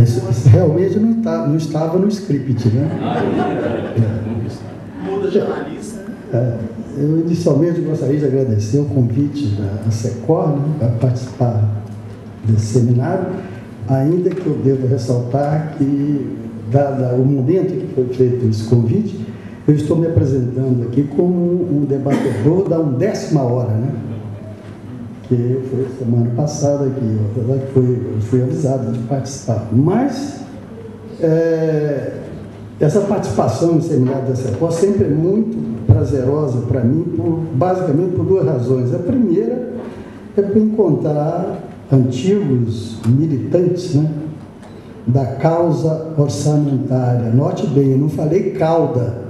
Isso realmente não estava no script, né? Muda jornalista. Eu inicialmente gostaria de agradecer o convite da Secor, né, para participar desse seminário, ainda que eu devo ressaltar que, dado o momento que foi feito esse convite, eu estou me apresentando aqui como um debatedor da 10ª hora, né? Que foi semana passada aqui, apesar que eu fui avisado de participar. Mas essa participação no seminário da Secor sempre é muito prazerosa para mim, basicamente por 2 razões. A primeira é para encontrar antigos militantes, né, da causa orçamentária. Note bem, eu não falei cauda.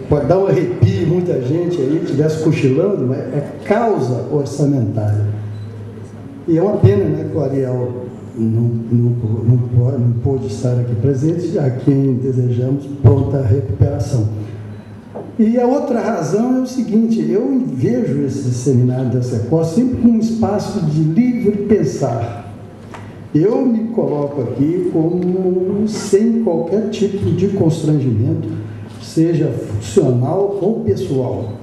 Pode dar um arrepio, muita gente aí estivesse cochilando, mas é causa orçamentária. E é uma pena, né, que o Ariel não pôde estar aqui presente, a quem desejamos pronta recuperação. E a outra razão é o seguinte: eu vejo esse seminário da Secor sempre como um espaço de livre pensar. Eu me coloco aqui como sem qualquer tipo de constrangimento, seja funcional ou pessoal,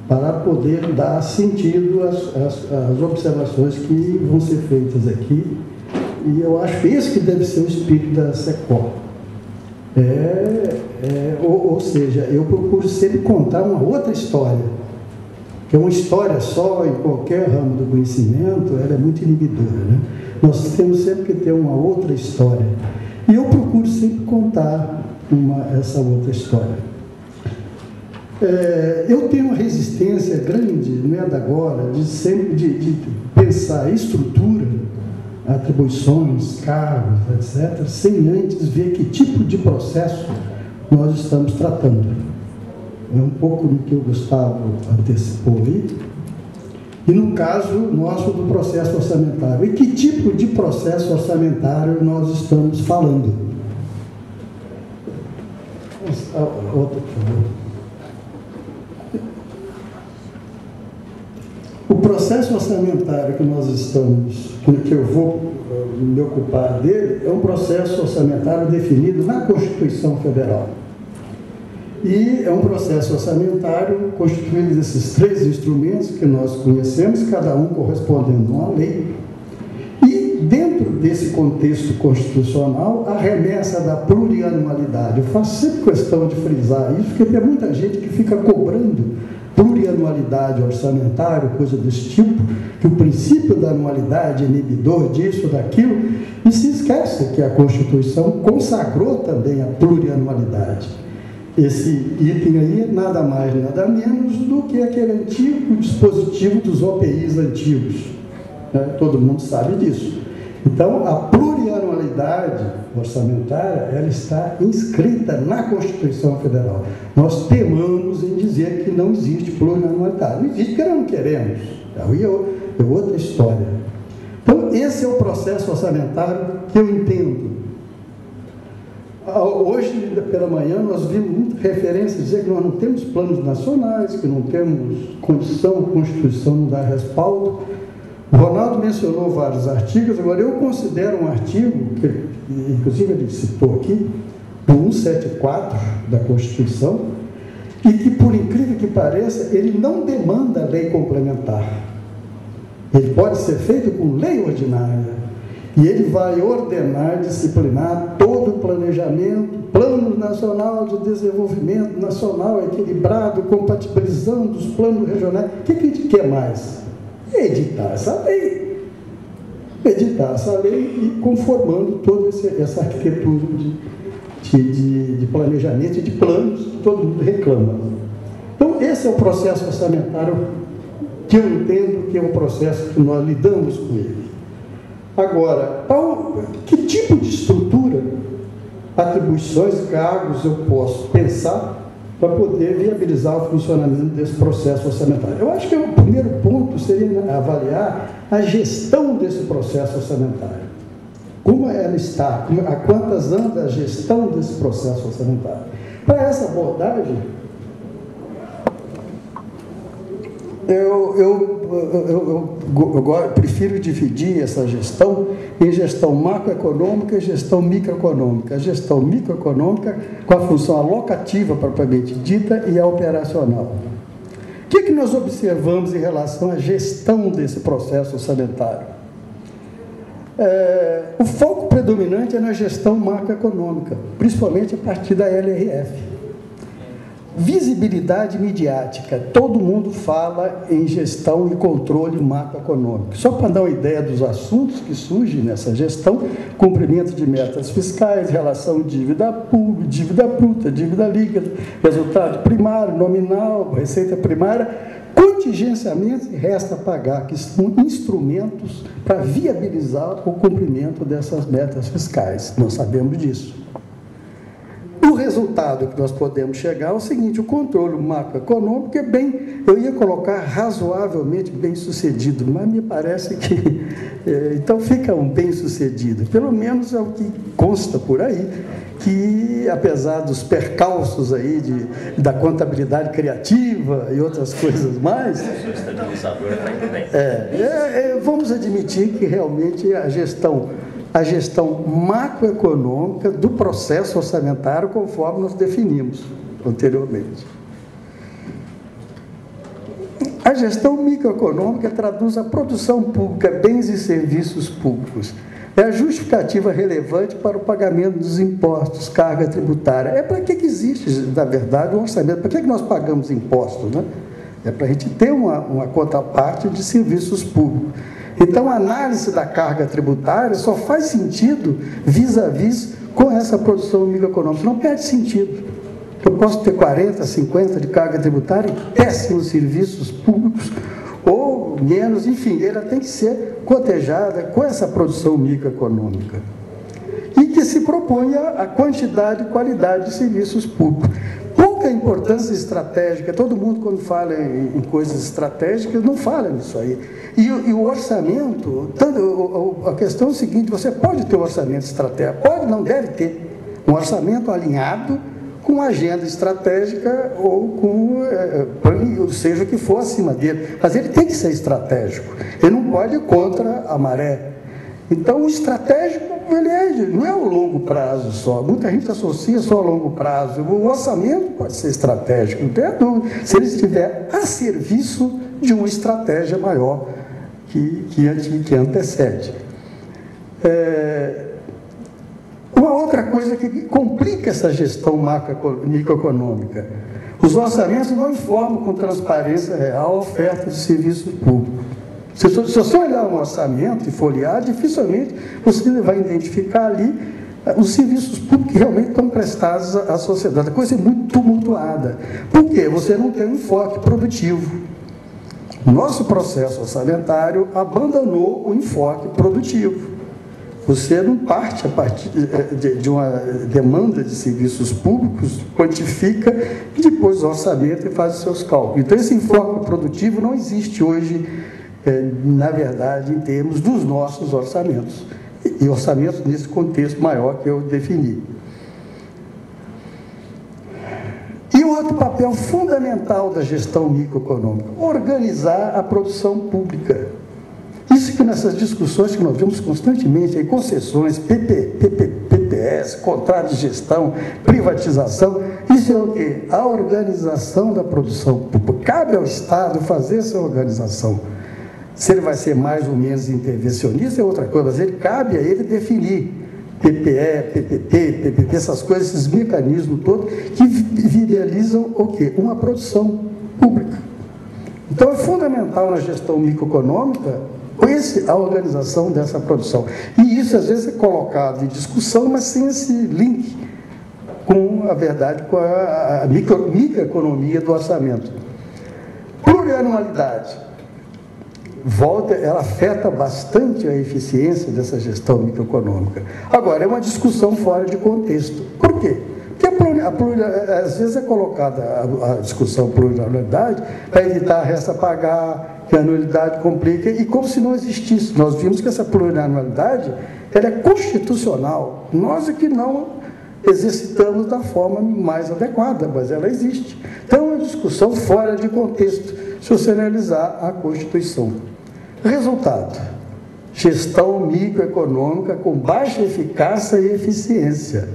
para poder dar sentido às observações que vão ser feitas aqui. E eu acho que esse que deve ser o espírito da Secor. Ou seja, eu procuro sempre contar uma outra história, porque uma história só, em qualquer ramo do conhecimento, ela é muito inibidora, né? Nós temos sempre que ter uma outra história. E eu procuro sempre contar essa outra história. Eu tenho uma resistência grande, não é da agora, de pensar estrutura, atribuições, cargos, etc., sem antes ver que tipo de processo nós estamos tratando. É um pouco do que o Gustavo antecipou aí. E no caso nosso do processo orçamentário. E que tipo de processo orçamentário nós estamos falando? Outra, por favor. O processo orçamentário que nós estamos, que eu vou me ocupar dele, é um processo orçamentário definido na Constituição Federal. E é um processo orçamentário constituído desses 3 instrumentos que nós conhecemos, cada um correspondendo a uma lei. E dentro desse contexto constitucional, a remessa da plurianualidade. Eu faço sempre questão de frisar isso, porque tem muita gente que fica cobrando plurianualidade orçamentária, coisa desse tipo, que o princípio da anualidade é inibidor disso, daquilo, e se esquece que a Constituição consagrou também a plurianualidade. Esse item aí é nada mais, nada menos do que aquele antigo dispositivo dos OPIs antigos, né? Todo mundo sabe disso. Então, a plurianualidade orçamentária, ela está inscrita na Constituição Federal. Nós temamos em dizer que não existe plurianualidade. Não existe porque nós não queremos. Aí é outra história. Então, esse é o processo orçamentário que eu entendo. Hoje, pela manhã, nós vimos muita referência a dizer que nós não temos planos nacionais, que não temos condição, a Constituição não dá respaldo. O Ronaldo mencionou vários artigos. Agora, eu considero um artigo, que inclusive ele citou aqui, o 174 da Constituição, e que, por incrível que pareça, ele não demanda lei complementar. Ele pode ser feito com lei ordinária. E ele vai ordenar, disciplinar todo o planejamento, Plano Nacional de Desenvolvimento Nacional equilibrado, compatibilizando os planos regionais. O que a gente quer mais? Editar essa lei. Editar essa lei e conformando toda essa arquitetura de planejamento e de planos que todo mundo reclama. Então, esse é o processo orçamentário que eu entendo que é um processo que nós lidamos com ele. Agora, que tipo de estrutura, atribuições, cargos eu posso pensar para poder viabilizar o funcionamento desse processo orçamentário? Eu acho que o primeiro ponto seria avaliar a gestão desse processo orçamentário. Como ela está, a quantas anda a gestão desse processo orçamentário. Para essa abordagem, prefiro dividir essa gestão em gestão macroeconômica e gestão microeconômica. A gestão microeconômica com a função alocativa propriamente dita e a operacional. O que nós observamos em relação à gestão desse processo orçamentário? O foco predominante é na gestão macroeconômica, principalmente a partir da LRF. Visibilidade midiática, todo mundo fala em gestão e controle macroeconômico. Só para dar uma ideia dos assuntos que surgem nessa gestão: cumprimento de metas fiscais, relação dívida pública, dívida bruta, dívida líquida, resultado primário, nominal, receita primária, contingenciamento e resta pagar, que são instrumentos para viabilizar o cumprimento dessas metas fiscais. Nós sabemos disso. O resultado que nós podemos chegar é o seguinte: o controle macroeconômico é bem, eu ia colocar razoavelmente bem sucedido, mas me parece que, então fica um bem sucedido, pelo menos é o que consta por aí, que apesar dos percalços aí da contabilidade criativa e outras coisas mais, vamos admitir que realmente a gestão macroeconômica do processo orçamentário, conforme nós definimos anteriormente. A gestão microeconômica traduz a produção pública, bens e serviços públicos. É a justificativa relevante para o pagamento dos impostos, carga tributária. É para que existe, na verdade, o orçamento? Para que nós pagamos impostos, né? É para a gente ter uma contraparte de serviços públicos. Então, a análise da carga tributária só faz sentido vis-à-vis com essa produção microeconômica. Não perde sentido. Eu posso ter 40, 50 de carga tributária e péssimos serviços públicos, ou menos, enfim, ela tem que ser cotejada com essa produção microeconômica. E que se proponha a quantidade e qualidade de serviços públicos. Pouca importância estratégica, todo mundo quando fala em coisas estratégicas não fala nisso aí. E o orçamento, a questão é o seguinte: você pode ter um orçamento estratégico, pode, não deve ter um orçamento alinhado com agenda estratégica ou com, seja o que for acima dele, mas ele tem que ser estratégico, ele não pode ir contra a maré. Então, o estratégico, não é o longo prazo só. Muita gente associa só a longo prazo. O orçamento pode ser estratégico, não tem dúvida, se ele estiver a serviço de uma estratégia maior que antecede. Uma outra coisa que complica essa gestão microeconômica: os orçamentos não informam com transparência real a oferta de serviços públicos. Se você olhar um orçamento e folhear, dificilmente você vai identificar ali os serviços públicos que realmente estão prestados à sociedade. A coisa é muito tumultuada. Por quê? Você não tem um enfoque produtivo. O nosso processo orçamentário abandonou o enfoque produtivo. Você não parte a partir de uma demanda de serviços públicos, quantifica e depois o orçamento e faz os seus cálculos. Então, esse enfoque produtivo não existe hoje, na verdade, em termos dos nossos orçamentos. E orçamentos nesse contexto maior que eu defini. E o outro papel fundamental da gestão microeconômica: organizar a produção pública. Isso que nessas discussões que nós vemos constantemente, aí, concessões, PPS, contrato de gestão, privatização, isso é o quê? A organização da produção pública. Cabe ao Estado fazer essa organização. Se ele vai ser mais ou menos intervencionista é outra coisa, mas cabe a ele definir PPE, PPP, essas coisas, esses mecanismos todos que viabilizam o quê? Uma produção pública. Então, é fundamental na gestão microeconômica a organização dessa produção. E isso, às vezes, é colocado em discussão, mas sem esse link com a verdade, com a microeconomia do orçamento. Plurianualidade. Ela afeta bastante a eficiência dessa gestão microeconômica. Agora, é uma discussão fora de contexto. Por quê? Porque às vezes é colocada a discussão plurianualidade para evitar a resta pagar, que a anualidade complica, e como se não existisse. Nós vimos que essa plurianualidade ela é constitucional. Nós é que não exercitamos da forma mais adequada, mas ela existe. Então, é uma discussão fora de contexto. se você analisar a Constituição. Resultado: gestão microeconômica com baixa eficácia e eficiência,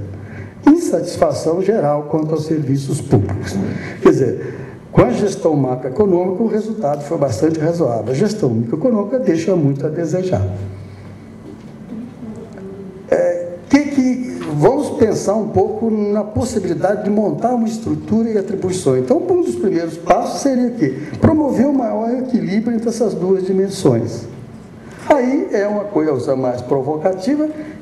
insatisfação geral quanto aos serviços públicos. Quer dizer, com a gestão macroeconômica, o resultado foi bastante razoável. A gestão microeconômica deixa muito a desejar. Vamos pensar um pouco na possibilidade de montar uma estrutura e atribuições. Então, um dos primeiros passos seria aqui, promover um maior equilíbrio entre essas duas dimensões. Aí é uma coisa mais provocativa,